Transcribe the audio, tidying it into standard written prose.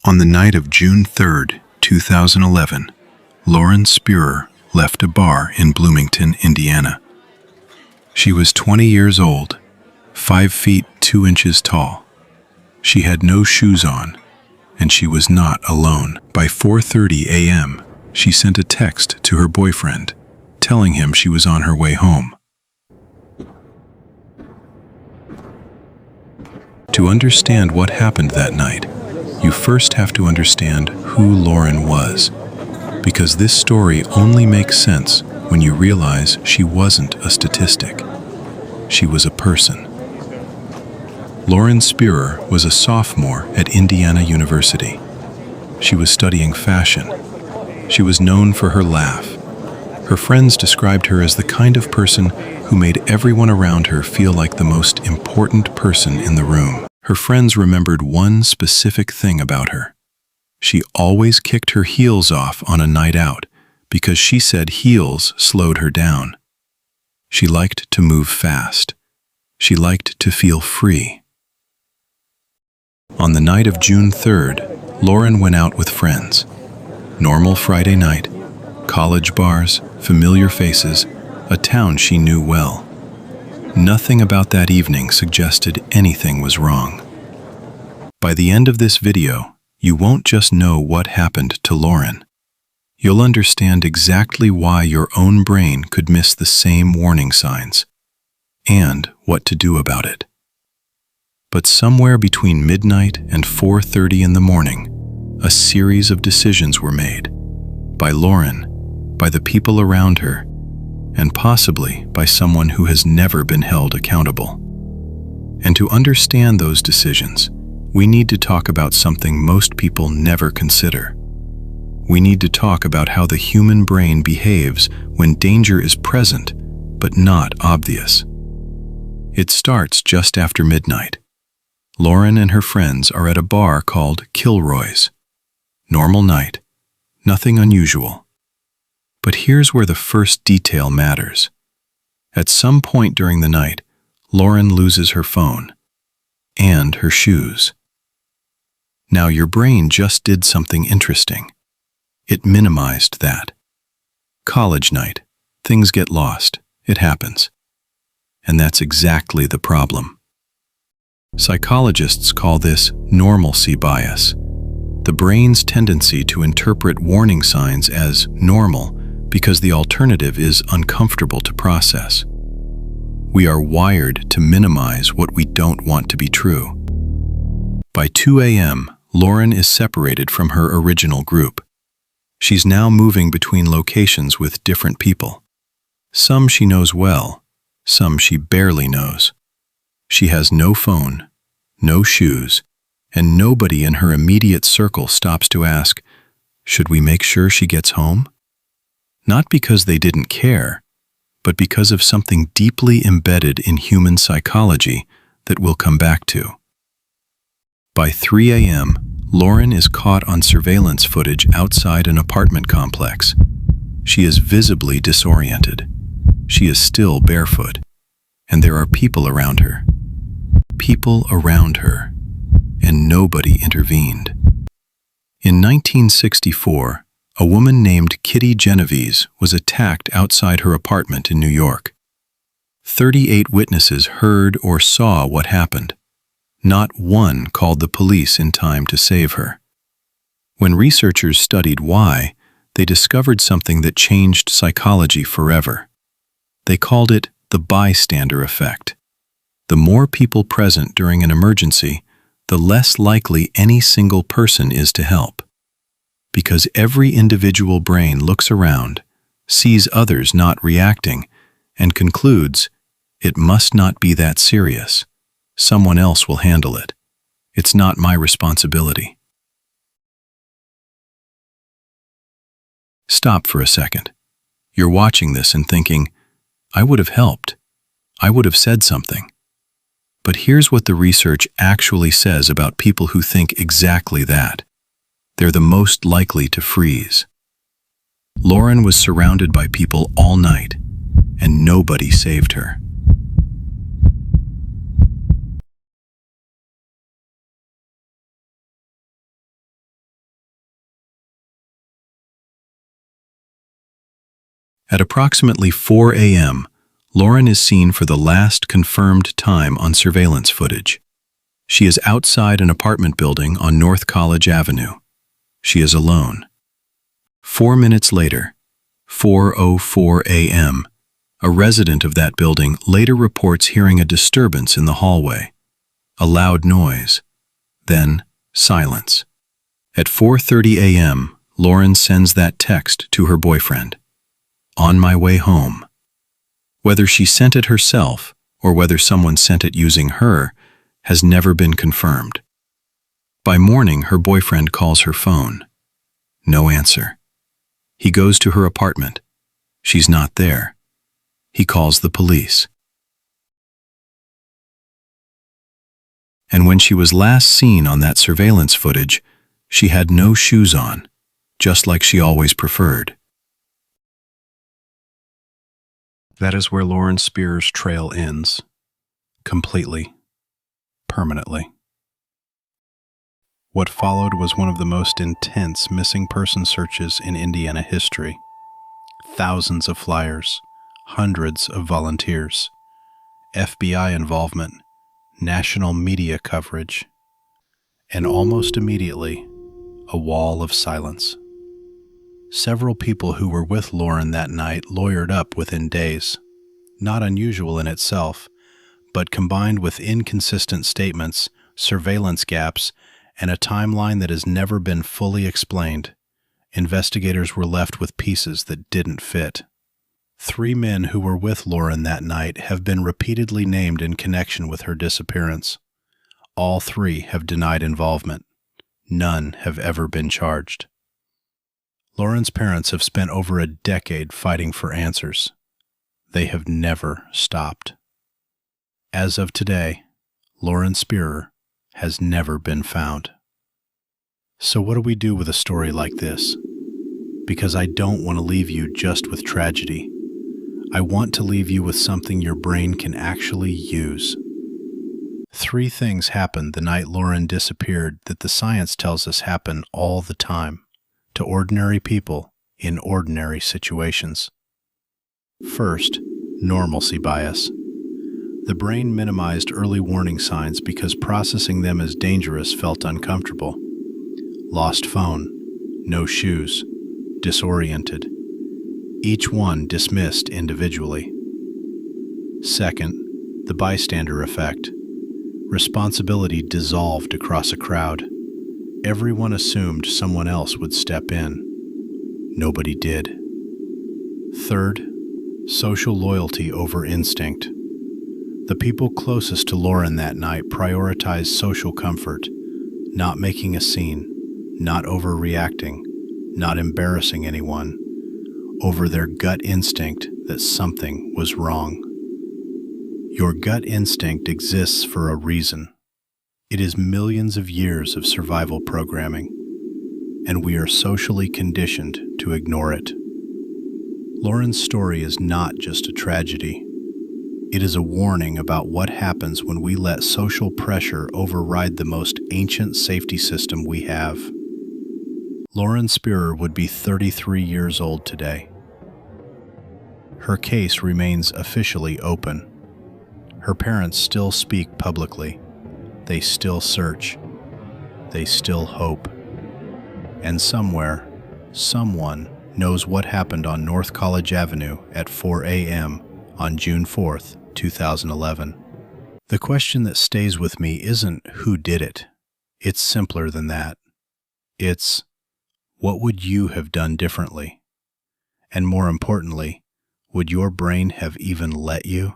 On the night of June 3, 2011, Lauren Spierer left a bar in Bloomington, Indiana. She was 20 years old, 5 feet 2 inches tall. She had no shoes on, and she was not alone. By 4:30 a.m., she sent a text to her boyfriend, telling him she was on her way home. To understand what happened that night, you first have to understand who Lauren was, because this story only makes sense when you realize she wasn't a statistic. She was a person. Lauren Spierer was a sophomore at Indiana University. She was studying fashion. She was known for her laugh. Her friends described her as the kind of person who made everyone around her feel like the most important person in the room. Her friends remembered one specific thing about her. She always kicked her heels off on a night out because she said heels slowed her down. She liked to move fast. She liked to feel free. On the night of June 3rd, Lauren went out with friends. Normal Friday night, college bars, familiar faces, a town she knew well. Nothing about that evening suggested anything was wrong. By the end of this video, you won't just know what happened to Lauren. You'll understand exactly why your own brain could miss the same warning signs, and what to do about it. But somewhere between midnight and 4:30 in the morning, a series of decisions were made. By Lauren, by the people around her, and possibly by someone who has never been held accountable. And to understand those decisions, we need to talk about something most people never consider. We need to talk about how the human brain behaves when danger is present, but not obvious. It starts just after midnight. Lauren and her friends are at a bar called Kilroy's. Normal night, nothing unusual. But here's where the first detail matters. At some point during the night, Lauren loses her phone and her shoes. Now your brain just did something interesting. It minimized that. College night, things get lost, it happens. And that's exactly the problem. Psychologists call this normalcy bias, the brain's tendency to interpret warning signs as normal because the alternative is uncomfortable to process. We are wired to minimize what we don't want to be true. By 2 a.m., Lauren is separated from her original group. She's now moving between locations with different people. Some she knows well, some she barely knows. She has no phone, no shoes, and nobody in her immediate circle stops to ask, should we make sure she gets home? Not because they didn't care, but because of something deeply embedded in human psychology that we'll come back to. By 3 a.m., Lauren is caught on surveillance footage outside an apartment complex. She is visibly disoriented. She is still barefoot, and there are people around her. People around her, and nobody intervened. In 1964, a woman named Kitty Genovese was attacked outside her apartment in New York. 38 witnesses heard or saw what happened. Not one called the police in time to save her. When researchers studied why, they discovered something that changed psychology forever. They called it the bystander effect. The more people present during an emergency, the less likely any single person is to help. Because every individual brain looks around, sees others not reacting, and concludes, it must not be that serious. Someone else will handle it. It's not my responsibility. Stop for a second. You're watching this and thinking, I would have helped. I would have said something. But here's what the research actually says about people who think exactly that. They're the most likely to freeze. Lauren was surrounded by people all night, and nobody saved her. At approximately 4 a.m., Lauren is seen for the last confirmed time on surveillance footage. She is outside an apartment building on North College Avenue. She is alone. 4 minutes later, 4:04 a.m., a resident of that building later reports hearing a disturbance in the hallway, a loud noise, then silence. At 4:30 a.m., Lauren sends that text to her boyfriend, "On my way home." Whether she sent it herself or whether someone sent it using her has never been confirmed. By morning, her boyfriend calls her phone. No answer. He goes to her apartment. She's not there. He calls the police. And when she was last seen on that surveillance footage, she had no shoes on, just like she always preferred. That is where Lauren Spieer's trail ends. Completely. Permanently. What followed was one of the most intense missing person searches in Indiana history. Thousands of flyers, hundreds of volunteers, FBI involvement, national media coverage, and almost immediately, a wall of silence. Several people who were with Lauren that night lawyered up within days. Not unusual in itself, but combined with inconsistent statements, surveillance gaps, and a timeline that has never been fully explained, investigators were left with pieces that didn't fit. 3 men who were with Lauren that night have been repeatedly named in connection with her disappearance. All 3 have denied involvement. None have ever been charged. Lauren's parents have spent over a decade fighting for answers. They have never stopped. As of today, Lauren Spierer has never been found. So what do we do with a story like this? Because I don't want to leave you just with tragedy. I want to leave you with something your brain can actually use. 3 things happened the night Lauren disappeared that the science tells us happen all the time to ordinary people in ordinary situations. First, normalcy bias. The brain minimized early warning signs because processing them as dangerous felt uncomfortable. Lost phone, no shoes, disoriented. Each one dismissed individually. Second, the bystander effect. Responsibility dissolved across a crowd. Everyone assumed someone else would step in. Nobody did. Third, social loyalty over instinct. The people closest to Lauren that night prioritized social comfort, not making a scene, not overreacting, not embarrassing anyone, over their gut instinct that something was wrong. Your gut instinct exists for a reason. It is millions of years of survival programming, and we are socially conditioned to ignore it. Lauren's story is not just a tragedy. It is a warning about what happens when we let social pressure override the most ancient safety system we have. Lauren Spierer would be 33 years old today. Her case remains officially open. Her parents still speak publicly. They still search. They still hope. And somewhere, someone knows what happened on North College Avenue at 4 a.m. on June 4th, 2011. The question that stays with me isn't who did it. It's simpler than that. It's, what would you have done differently? And more importantly, would your brain have even let you?